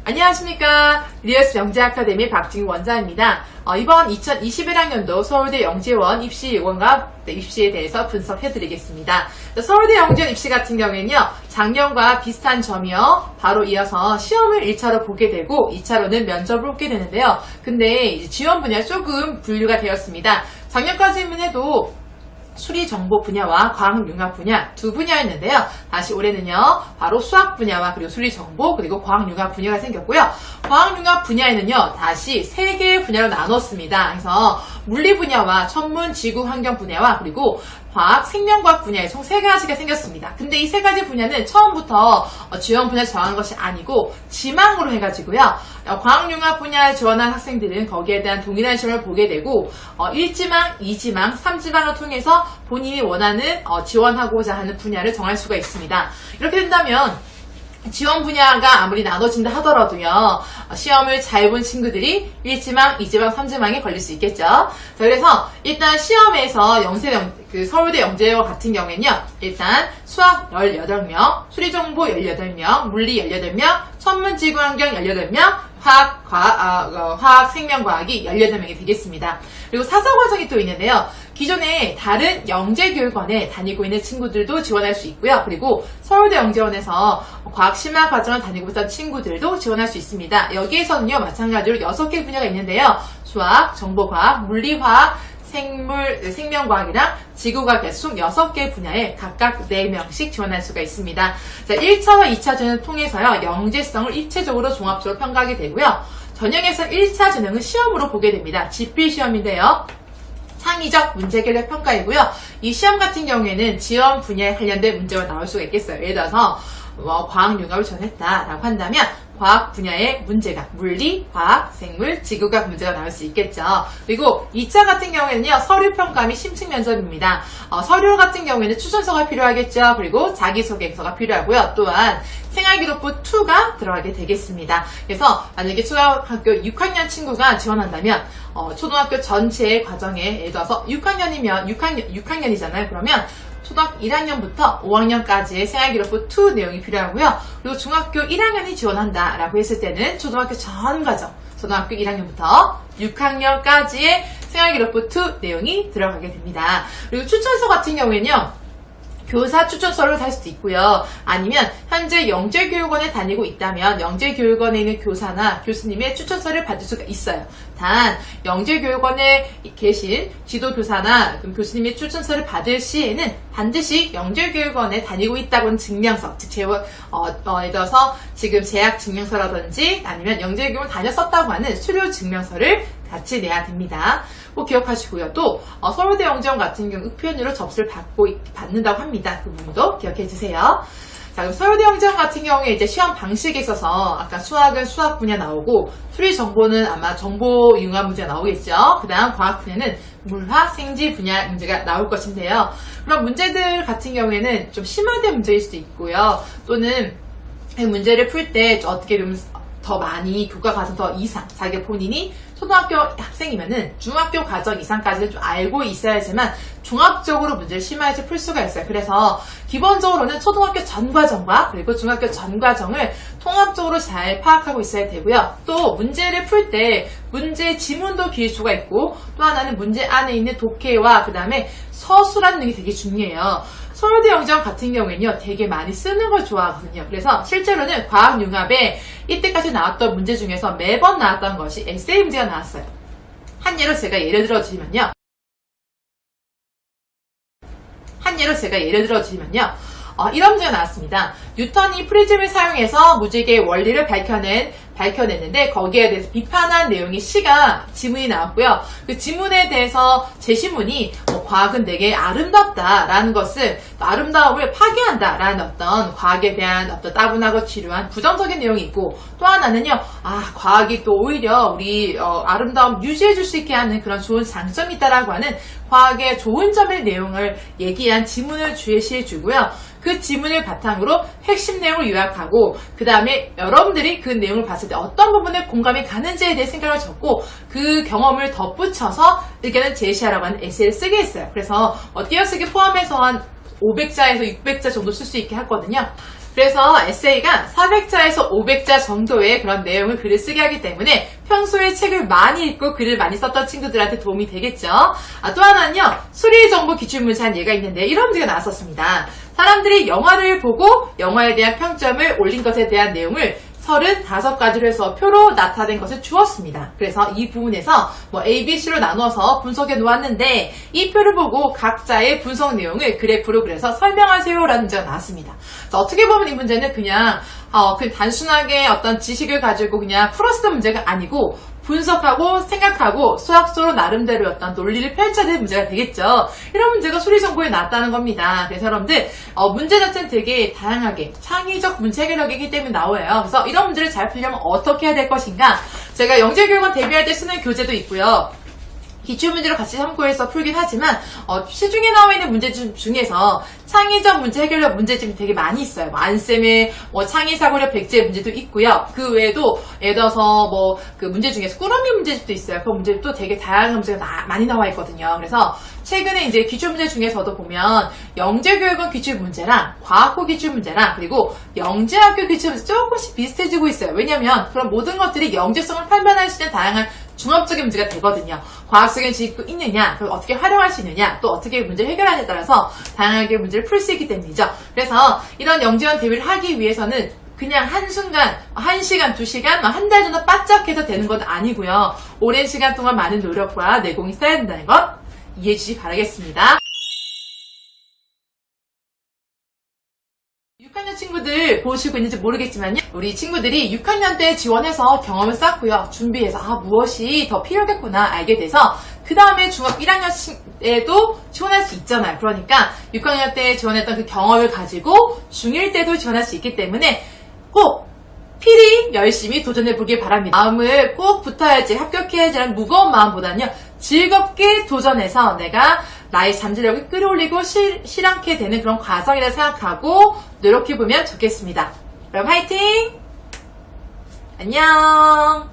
안녕하십니까. 리얼스 영재아카데미 박진희 원장입니다. 이번 2021학년도 서울대 영재원 입시 요원과 입시에 대해서 분석해드리겠습니다. 서울대 영재원 입시 같은 경우에는요, 작년과 비슷한 점이요. 바로 이어서 시험을 1차로 보게 되고 2차로는 면접을 보게 되는데요. 근데 이제 지원 분야 조금 분류가 되었습니다. 작년까지만 해도 수리정보 분야와 과학융합 분야 두 분야였는데요. 다시 올해는요, 바로 수학 분야와 그리고 수리정보 그리고 과학융합 분야가 생겼고요. 과학융합 분야에는요, 다시 세 개의 분야로 나눴습니다. 그래서 물리 분야와 천문, 지구, 환경 분야와 그리고 과학, 생명과학 분야에 총 세 가지가 생겼습니다. 근데 이 세 가지 분야는 처음부터 지원 분야 정한 것이 아니고 지망으로 해가지고요. 과학융합 분야에 지원한 학생들은 거기에 대한 동일한 시험을 보게 되고 1지망, 2지망, 3지망을 통해서 본인이 원하는 지원하고자 하는 분야를 정할 수가 있습니다. 이렇게 된다면 지원 분야가 아무리 나눠진다 하더라도요, 시험을 잘 본 친구들이 1지망, 2지망, 3지망에 걸릴 수 있겠죠. 자, 그래서 일단 시험에서 서울대 영재와 같은 경우에는요, 일단 수학 18명, 수리정보 18명, 물리 18명, 천문, 지구, 환경 18명, 화학, 생명과학이 18명이 되겠습니다. 그리고 사서과정이 또 있는데요. 기존에 다른 영재교육원에 다니고 있는 친구들도 지원할 수 있고요. 그리고 서울대 영재원에서 과학심화 과정을 다니고 있던 친구들도 지원할 수 있습니다. 여기에서는요, 마찬가지로 6개 분야가 있는데요. 수학, 정보과학, 물리화학, 생명과학이랑 지구과학 총 6개 분야에 각각 4명씩 지원할 수가 있습니다. 자, 1차와 2차 전형을 통해서요, 영재성을 입체적으로 종합적으로 평가하게 되고요. 전형에서 1차 전형은 시험으로 보게 됩니다. 지필시험인데요. 창의적 문제결력 평가이고요. 이 시험 같은 경우에는 지원 분야에 관련된 문제가 나올 수가 있겠어요. 예를 들어서 과학융합을 지원했다라고 한다면 과학 분야의 문제가 물리, 과학, 생물, 지구과학 문제가 나올 수 있겠죠. 그리고 2차 같은 경우에는요, 서류평가 및 심층 면접입니다. 서류 같은 경우에는 추천서가 필요하겠죠. 그리고 자기소개서가 필요하고요. 또한 생활기록부 2가 들어가게 되겠습니다. 그래서 만약에 초등학교 6학년 친구가 지원한다면 초등학교 전체의 과정에, 예를 들어서 6학년이잖아요. 그러면 초등학교 1학년부터 5학년까지의 생활기록부 2 내용이 필요하고요. 그리고 중학교 1학년이 지원한다 라고 했을 때는 초등학교 전 과정, 초등학교 1학년부터 6학년까지의 생활기록부 2 내용이 들어가게 됩니다. 그리고 추천서 같은 경우에는요, 교사 추천서를 달 수도 있고요. 아니면 현재 영재교육원에 다니고 있다면 영재교육원에 있는 교사나 교수님의 추천서를 받을 수가 있어요. 단 영재교육원에 계신 지도교사나 교수님의 추천서를 받을 시에는 반드시 영재교육원에 다니고 있다고는 증명서, 즉 예를 들어서 지금 재학 증명서라든지 아니면 영재교육원 다녔었다고 하는 수료 증명서를 같이 내야 됩니다. 꼭 기억하시고요. 또 서울대 영재원 같은 경우 흑표현으로 접수를 받는다고 합니다. 그 부분도 기억해 주세요. 자, 그럼 서울대 영재원 같은 경우에 이제 시험 방식에 있어서 아까 수학은 수학 분야 나오고 수리 정보는 아마 정보 융합 문제가 나오겠죠. 그 다음 과학 분야는 물화, 생지 분야 문제가 나올 것인데요. 그럼 문제들 같은 경우에는 좀 심화된 문제일 수도 있고요. 또는 이 문제를 풀 때 어떻게 보면 더 많이 교과 과정 더 이상 자기 본인이 초등학교 학생이면은 중학교 과정 이상까지는 좀 알고 있어야지만 종합적으로 문제를 심화해서 풀 수가 있어요. 그래서 기본적으로는 초등학교 전 과정과 그리고 중학교 전 과정을 통합적으로 잘 파악하고 있어야 되고요. 또 문제를 풀 때 문제 지문도 기일 수가 있고, 또 하나는 문제 안에 있는 독해와 그 다음에 서술하는 게 되게 중요해요. 서울대 영재원 같은 경우에는요, 되게 많이 쓰는 걸 좋아하거든요. 그래서 실제로는 과학융합에 이때까지 나왔던 문제 중에서 매번 나왔던 것이 에세이 문제가 나왔어요. 한 예로 제가 예를 들어 드리면요. 이런 문제가 나왔습니다. 뉴턴이 프리즘을 사용해서 무지개의 원리를 밝혀냈는데 거기에 대해서 비판한 내용의 시가 지문이 나왔고요. 그 지문에 대해서 제시문이 과학은 되게 아름답다라는 것을, 아름다움을 파괴한다라는 어떤 과학에 대한 어떤 따분하고 지루한 부정적인 내용이 있고, 또 하나는요, 과학이 또 오히려 우리 아름다움 유지해줄 수 있게 하는 그런 좋은 장점이 있다라고 하는 과학의 좋은 점의 내용을 얘기한 지문을 제시해주고요. 그 지문을 바탕으로 핵심 내용을 요약하고, 그 다음에 여러분들이 그 내용을 봤을 때 어떤 부분에 공감이 가는지에 대해 생각을 적고 그 경험을 덧붙여서 의견을 제시하라고 하는 에세이를 쓰게 했어요. 그래서 띄어쓰기 포함해서 한 500자에서 600자 정도 쓸 수 있게 했거든요. 그래서 에세이가 400자에서 500자 정도의 그런 내용을 글을 쓰게 하기 때문에 평소에 책을 많이 읽고 글을 많이 썼던 친구들한테 도움이 되겠죠. 또 하나는요, 수리정보 기출문제 한 예가 있는데 이런 문제가 나왔었습니다. 사람들이 영화를 보고 영화에 대한 평점을 올린 것에 대한 내용을 35가지로 해서 표로 나타낸 것을 주었습니다. 그래서 이 부분에서 A, B, C로 나눠서 분석해 놓았는데 이 표를 보고 각자의 분석 내용을 그래프로 그려서 설명하세요라는 문제가 나왔습니다. 어떻게 보면 이 문제는 그냥 단순하게 어떤 지식을 가지고 그냥 풀었던 문제가 아니고 분석하고 생각하고 수학적으로 나름대로 어떤 논리를 펼쳐야 되는 문제가 되겠죠. 이런 문제가 수리정보에 나왔다는 겁니다. 그래서 여러분들 문제 자체는 되게 다양하게 창의적 문제 해결력이기 때문에 나와요. 그래서 이런 문제를 잘 풀려면 어떻게 해야 될 것인가, 제가 영재교육원 데뷔할 때 쓰는 교재도 있고요. 기출문제로 같이 참고해서 풀긴 하지만 시중에 나와 있는 문제 중에서 창의적 문제 해결력 문제점이 되게 많이 있어요. 안쌤의 창의사고력 백제 문제도 있고요. 그 외에도 예를 들어서 그 문제 중에서 꾸러미 문제집도 있어요. 그 문제도 되게 다양한 문제가 많이 나와 있거든요. 그래서 최근에 이제 기출문제 중에서도 보면 영재교육원 기출문제랑 과학고 기출문제랑 그리고 영재학교 기출문제 조금씩 비슷해지고 있어요. 왜냐면 그런 모든 것들이 영재성을 판단할 수 있는 다양한 종합적인 문제가 되거든요. 과학적인 지식도 있느냐, 그걸 어떻게 활용할 수 있느냐, 또 어떻게 문제를 해결하느냐에 따라서 다양하게 문제를 풀 수 있기 때문이죠. 그래서 이런 영재원 대비를 하기 위해서는 그냥 한순간, 1시간, 2시간, 한 달 정도 바짝해서 되는 건 아니고요. 오랜 시간 동안 많은 노력과 내공이 쌓여야 된다는 것 이해해 주시기 바라겠습니다. 6학년 친구들 보시고 있는지 모르겠지만요. 우리 친구들이 6학년 때 지원해서 경험을 쌓고요. 준비해서 무엇이 더 필요하겠구나 알게 돼서 그 다음에 중학 1학년에도 지원할 수 있잖아요. 그러니까 6학년 때 지원했던 그 경험을 가지고 중1 때도 지원할 수 있기 때문에 꼭 필히 열심히 도전해보길 바랍니다. 마음을 꼭 붙어야지, 합격해야지라는 무거운 마음보다는요, 즐겁게 도전해서 내가 나의 잠재력을 끌어올리고 실현하게 되는 그런 과정이라 생각하고 노력해보면 좋겠습니다. 그럼 화이팅! 안녕!